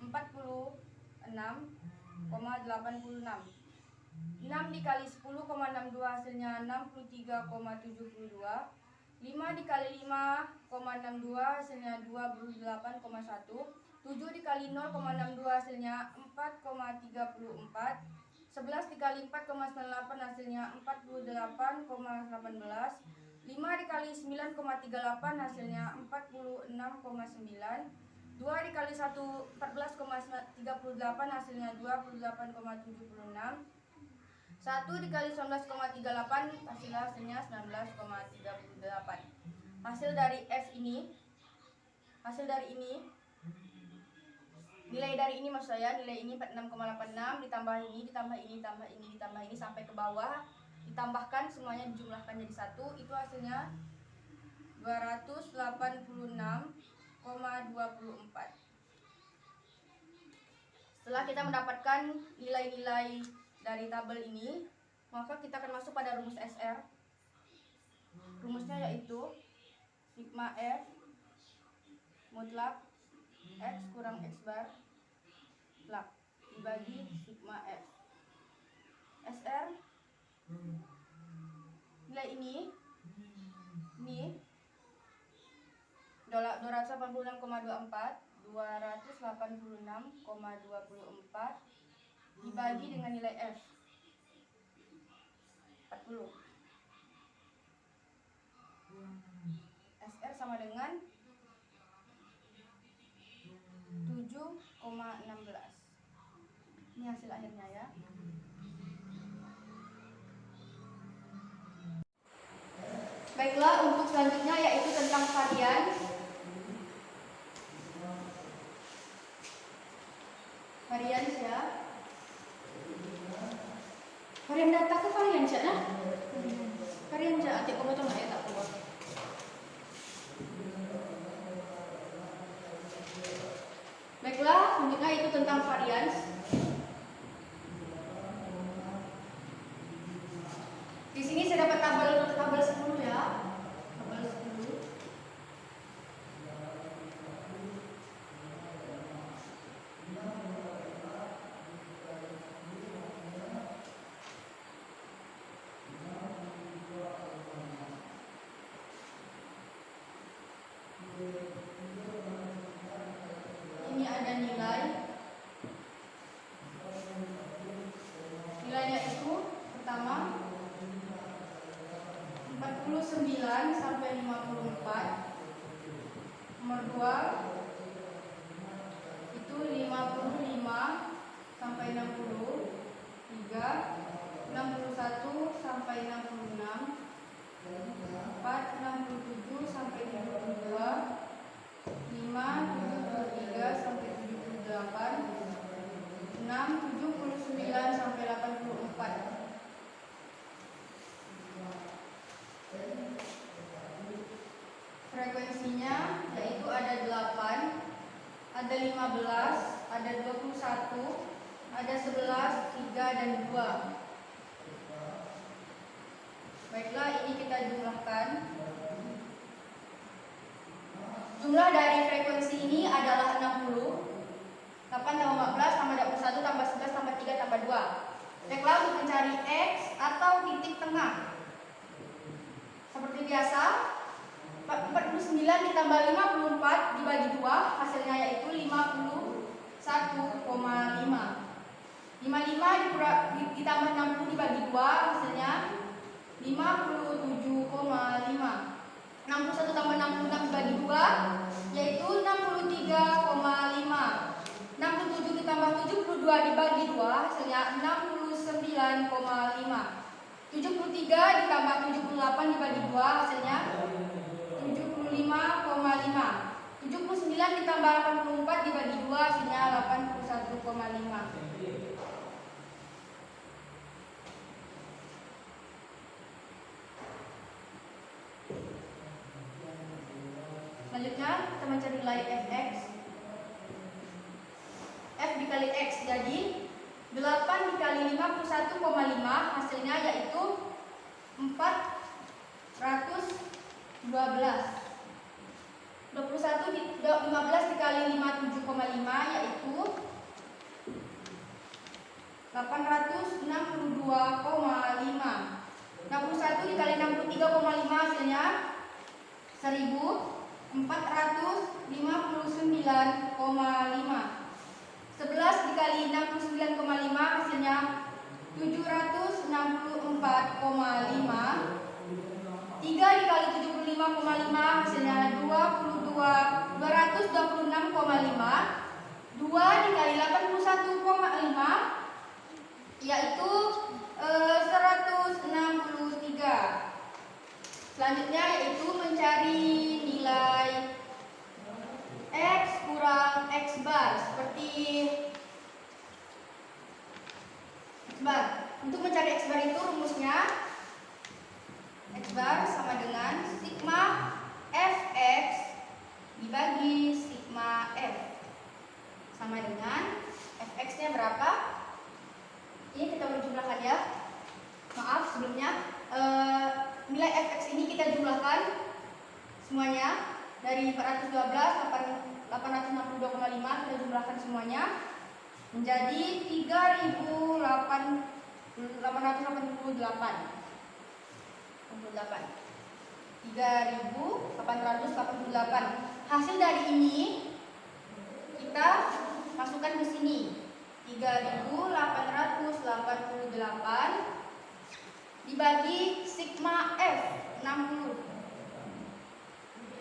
Speaker 1: 46,86. 6 dikali 10,62 hasilnya 63,72. 5 dikali 5,62 hasilnya 28,1. 7 dikali 0,62 hasilnya 4,34. 11 dikali 4,98 hasilnya 48,18. 5 dikali 9,38 hasilnya 46,9. 2 dikali 14,38 hasilnya 28,76. 1 dikali 19,38 hasilnya 19,38. Hasil dari F ini, nilai dari ini maksud saya, nilai ini 46,86 ditambah ini, ditambah ini sampai ke bawah, ditambahkan semuanya, dijumlahkan jadi 1, itu hasilnya 286,24. Setelah kita mendapatkan nilai-nilai dari tabel ini, maka kita akan masuk pada rumus SR. Rumusnya yaitu sigma F mutlak X kurang X bar mutlak dibagi sigma F. SR nilai ini 286,24 dibagi dengan nilai F 40. SR sama dengan 7,16. Ini hasil akhirnya ya. Baiklah, untuk selanjutnya yaitu tentang varian. Varian ya. Varian data ke varian ya? Varian ya, atik kamu tuh nggak ya tak keluar. Baiklah, selanjutnya itu tentang varians. Di sini saya dapat tabel 10 ya. Tabel 10. Ini ada nilainya itu pertama 49 sampai 54. Nomor 2 itu 55 sampai 60. 3 61 sampai 66. 4 67 sampai 72. 5 73 sampai 78. 6 79 sampai 84. Frekuensinya yaitu ada 8, ada 15, ada 21, ada 11, 3 dan 2. Baiklah, ini kita jumlahkan. Jumlah dari frekuensi ini adalah 60. 8 tambah 14 tambah 21 tambah 11 tambah 3 tambah 2. Baiklah, untuk mencari X atau titik tengah. Seperti biasa, 49 ditambah 54 dibagi 2, hasilnya yaitu 51,5. 55 ditambah 60 dibagi 2, hasilnya 57,5. 61 tambah 66 dibagi 2 yaitu 63,5. 67 ditambah 72 dibagi 2 hasilnya 69,5. 73 ditambah 78 dibagi 2 hasilnya 75,5. 79 ditambah 84 dibagi 2 hasilnya 81,5. Selanjutnya kita mencari nilai fx. F dikali X jadi 8 dikali 51,5 hasilnya yaitu 412. 15 dikali 57,5 yaitu 862,5. 61 dikali 63,5 hasilnya 1459,5. 11 dikali 69,5 hasilnya 764,5. 3 dikali 75,5 hasilnya 226,5. 2 dikali 81,5 yaitu 163. Selanjutnya yaitu mencari nilai X kurang X bar seperti X bar. Untuk mencari X bar itu rumusnya X bar sama dengan sigma Fx dibagi sigma F sama dengan Fx nya berapa? Ini kita boleh jumlahkan ya. Maaf sebelumnya nilai Fx ini kita jumlahkan semuanya dari 412 862,5 kita jumlahkan semuanya menjadi 3.888. Hasil dari ini kita masukkan ke sini 3.888 dibagi sigma F 60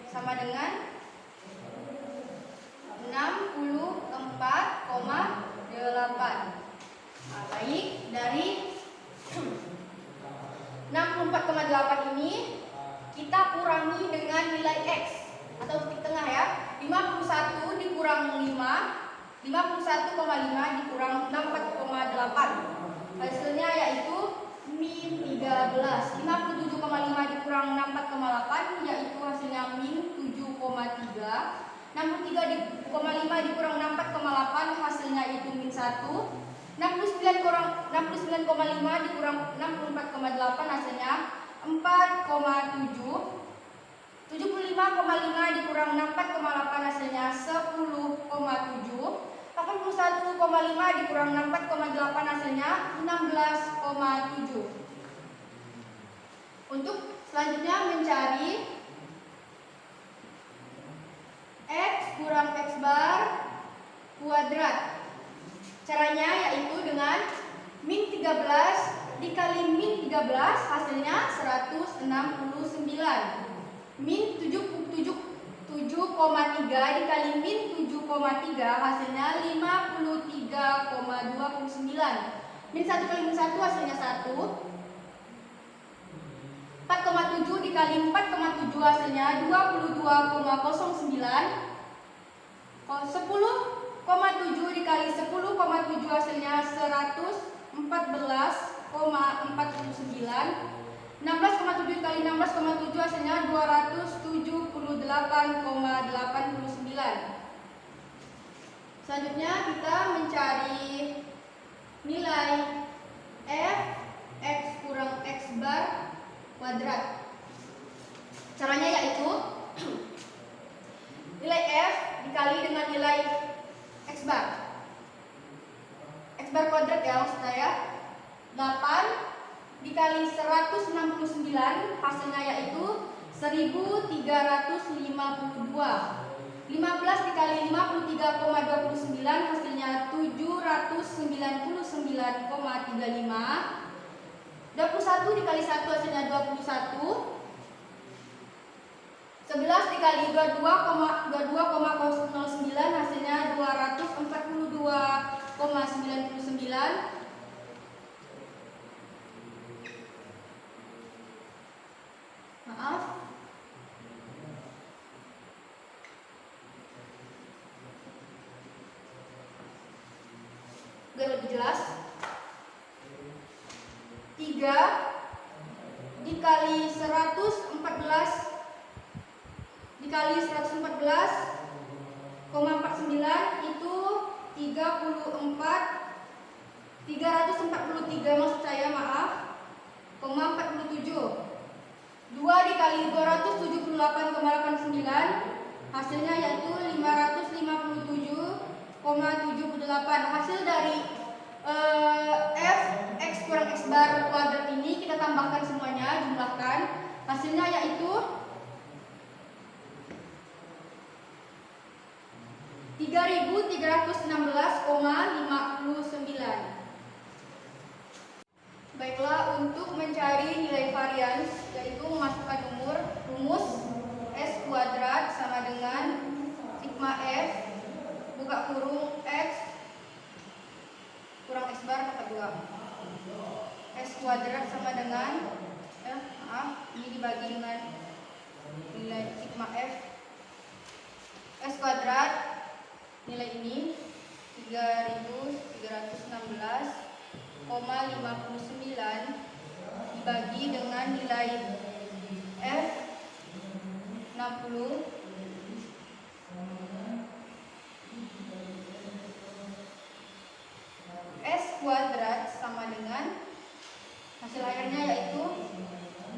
Speaker 1: sama dengan 64,8. Nah, baik, dari 64,8 ini kita kurangi dengan nilai X atau titik tengah ya. 51 dikurang 5, 51,5 dikurang 64,8. Hasilnya yaitu min 13. 57,5 dikurang 64,8 yaitu hasilnya min 7,3. 63,5 dikurang 64,8 hasilnya itu min 1. 69,5 dikurang 64,8 hasilnya 4,7. 75,5 dikurang 64,8 hasilnya 10,7. 81,5 dikurang 64,8 hasilnya 16,7. Untuk selanjutnya mencari X kurang X bar kuadrat. Caranya yaitu dengan min 13 dikali min 13 hasilnya 169. Min 7,3 dikali min 7,3 hasilnya 53,29. Min 1 kali min 1 hasilnya 1. 4,7 dikali 4,7 hasilnya 22,09. 10,7 dikali 10,7 hasilnya 114,49. 16,7 dikali 16,7 hasilnya 278,89. Selanjutnya kita mencari nilai F X kurang X bar kuadrat. Caranya yaitu nilai F dikali dengan nilai X bar. X bar kuadrat ya maksud saya. 8 dikali 169 hasilnya yaitu 1352. 15 dikali 53,29 hasilnya 799,35. 21 dikali 1 hasilnya 21. 11 dikali 22,009 hasilnya 242,99. Maaf. Biar lebih jelas. 3 dikali 114 dikali 114,49 itu 343 maksud saya, maaf, 47. 2 dikali 278,89 hasilnya yaitu 557,78. Hasil dari f x kurang x bar kuadrat ini kita tambahkan semuanya, jumlahkan, hasilnya yaitu 3316,59. Baiklah, untuk mencari nilai varians yaitu memasukkan rumus S kuadrat sama dengan sigma F buka kurung X kurang X bar pangkat 2. S kuadrat sama dengan ini dibagi dengan nilai sigma F. S kuadrat nilai ini 3316,59 dibagi dengan nilai F 60. S kuadrat sama dengan hasil akhirnya yaitu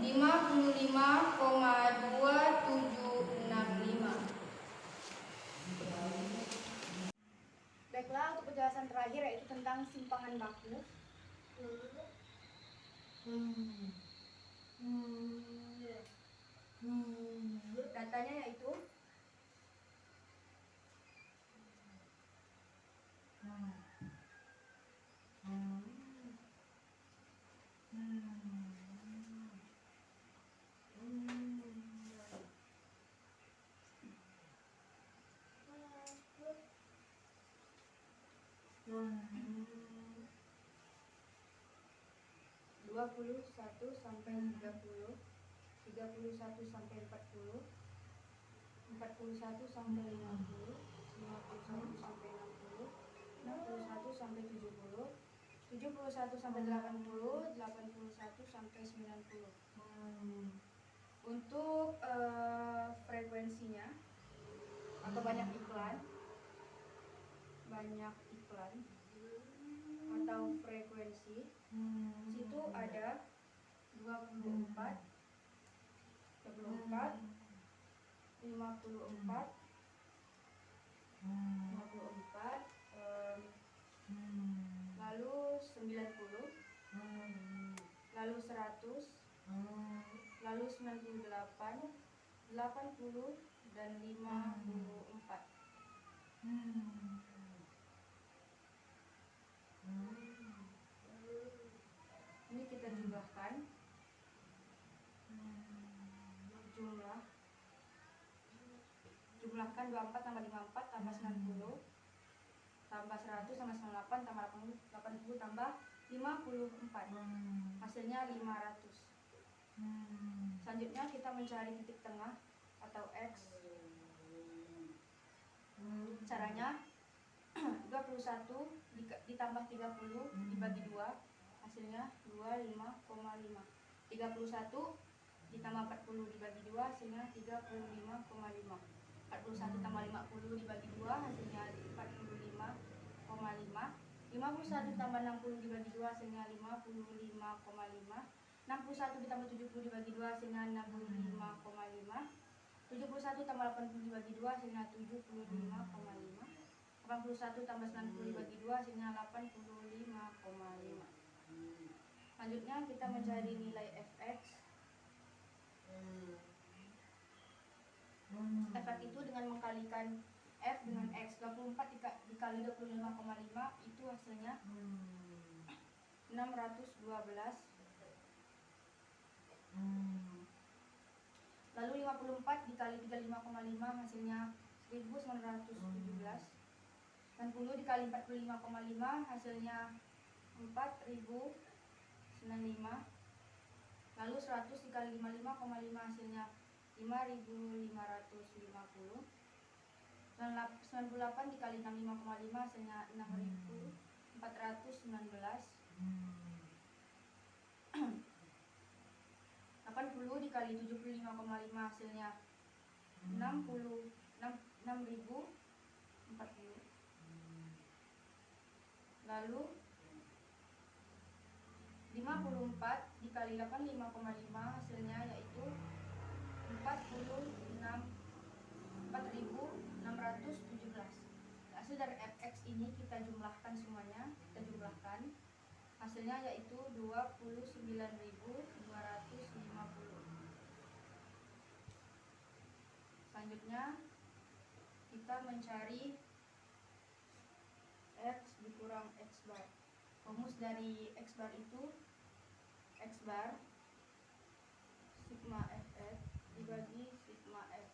Speaker 1: 55,2765. Baiklah, untuk penjelasan terakhir yaitu tentang simpangan baku. Datanya yaitu satu sampai 30, 31 sampai 40, 41 sampai 50, 51 sampai 60, 61 sampai 70, 71 sampai 80, 81 sampai 90. Untuk frekuensinya atau banyak iklan atau frekuensi situ ada 24, 54, 54, 54, lalu 90, lalu 100, lalu 98, 80 dan 54. Ini kita jumlahkan. Jumlahkan 24 tambah 54 tambah 90 tambah 100 tambah 98 tambah 80 tambah 54. Hasilnya 500. Selanjutnya kita mencari titik tengah atau X. Caranya 21 ditambah 30 dibagi 2 hasilnya 25,5. 31 ditambah 40 dibagi 2 hasilnya 35,5. 41 tambah 50 dibagi 2 hasilnya 45,5. 51 tambah 60 dibagi 2 hasilnya 55,5. 61 ditambah 70 dibagi 2 hasilnya 65,5. 71 tambah 80 dibagi 2 hasilnya 75,5. 81 tambah 90 dibagi 2 hasilnya 85,5. Selanjutnya kita mencari nilai fx. Fx itu dengan mengkalikan f dengan x. 24 dikali 25,5 itu hasilnya 612 Lalu 54 dikali 35,5 hasilnya 1917. 60 dikali 45,5 hasilnya 4095. Lalu 100 dikali 55,5 hasilnya 5550. 98 dikali 65,5 hasilnya 6419. 80 dikali 75,5 hasilnya 6040. Lalu 54 dikali 85,5 hasilnya yaitu 4617. Hasil dari fx ini kita jumlahkan semuanya, hasilnya yaitu 29.250. Selanjutnya kita mencari x dikurang x bar. Rumus dari x bar itu x bar sigma fx dibagi sigma f.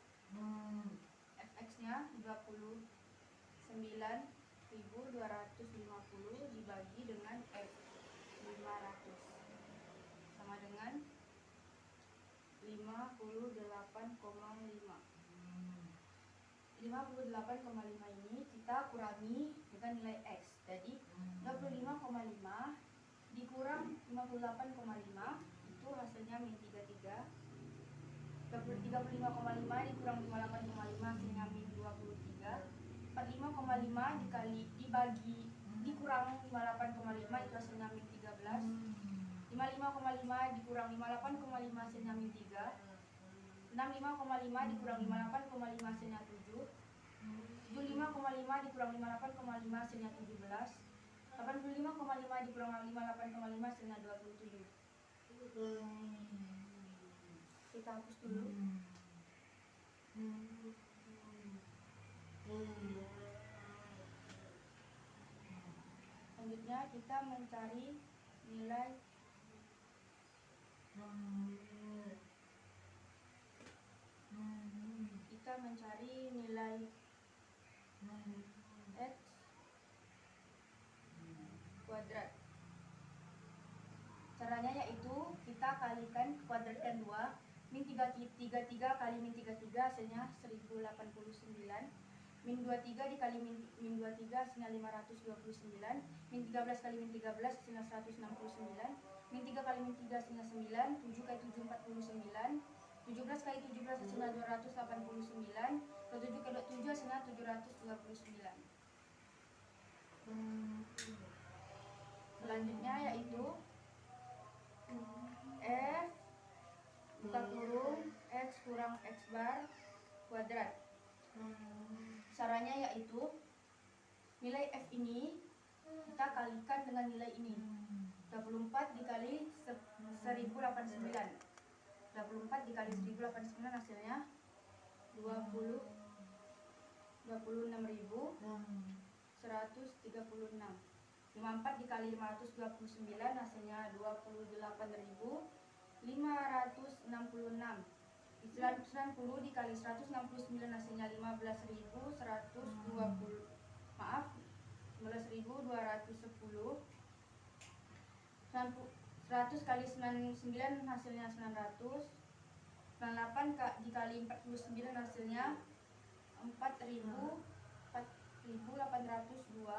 Speaker 1: Fx nya 29.250 dibagi dengan f 500 sama dengan 58,5. 58,5 ini kita kurangi dengan nilai x. Jadi 25,5 dikurang 58,5 itu hasilnya min 33. 35,5 dikurang 58,5 hasilnya min 23. 45,5 dikali dibagi dikurang 58,5 itu hasilnya min 13. 55,5 dikurang 58,5 hasilnya min 3. 65,5 dikurang 58,5 hasilnya 7. 75,5 dikurang 58,5 hasilnya 17. 85,5 dikurang 58,5 hasilnya 27. Kita hapus dulu. Selanjutnya kita mencari nilai x kuadrat. Caranya yaitu kita kalikan kuadratkan 2. Min 33 kali min 33 hasilnya 1089. Min 23 dikali min 23 hasilnya 529. Min 13 kali min 13 hasilnya 169. Min 3 kali min 3 hasilnya 9. 7 kali 7 49. 17 kali 17 hasilnya 289. 27 kali 7 hasilnya 729. Selanjutnya yaitu f buka kurung x kurang x bar kuadrat. Caranya yaitu nilai f ini kita kalikan dengan nilai ini. 24 dikali 1089. 24 dikali 1089 hasilnya 26.136. 54 dikali 529 hasilnya 28.566. 90 dikali 169 hasilnya 15.120. Maaf, 15.210. 100 kali 99 hasilnya 900. 98 dikali 49 hasilnya 4.802.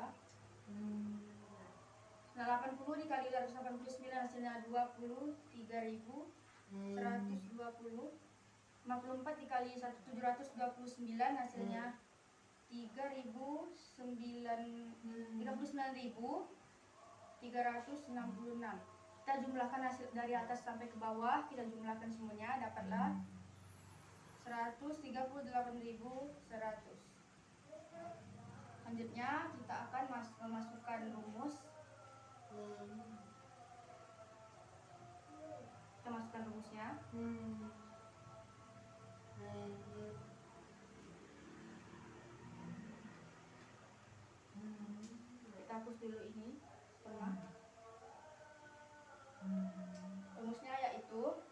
Speaker 1: 80 dikali 189 hasilnya 23.120. 54 dikali 729 hasilnya 39.366. Kita jumlahkan hasil dari atas sampai ke bawah, kita jumlahkan semuanya, dapatlah 138.100. Selanjutnya kita akan memasukkan rumus. Kita masukkan rumusnya. Kita hapus dulu ini setengah. Rumusnya yaitu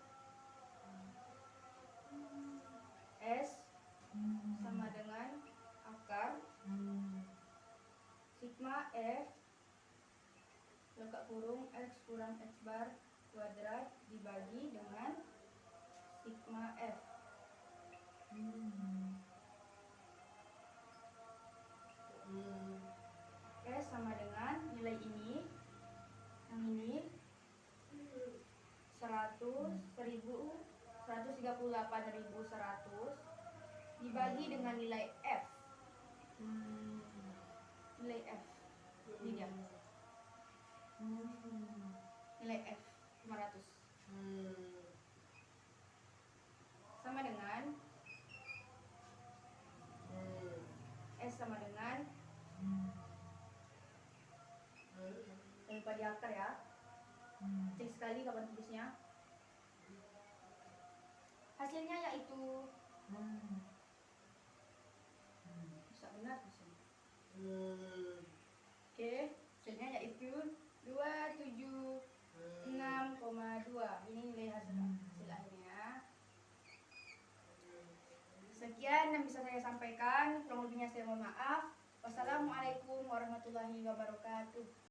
Speaker 1: buka kurung X kurang X bar kuadrat dibagi dengan sigma F. Oke, sama dengan nilai ini, yang ini 138.100 dibagi dengan nilai F. Nilai F ini dia, nilai F 500 sama dengan S sama dengan, jangan lupa diakar ya, cek sekali kapan tulisnya. Hasilnya yaitu bisa benar di sini. Oke, hasilnya yaitu 276,2. Ini nilai hasil akhirnya. Sekian yang bisa saya sampaikan, kurang lebihnya saya mohon maaf. Wassalamualaikum warahmatullahi wabarakatuh.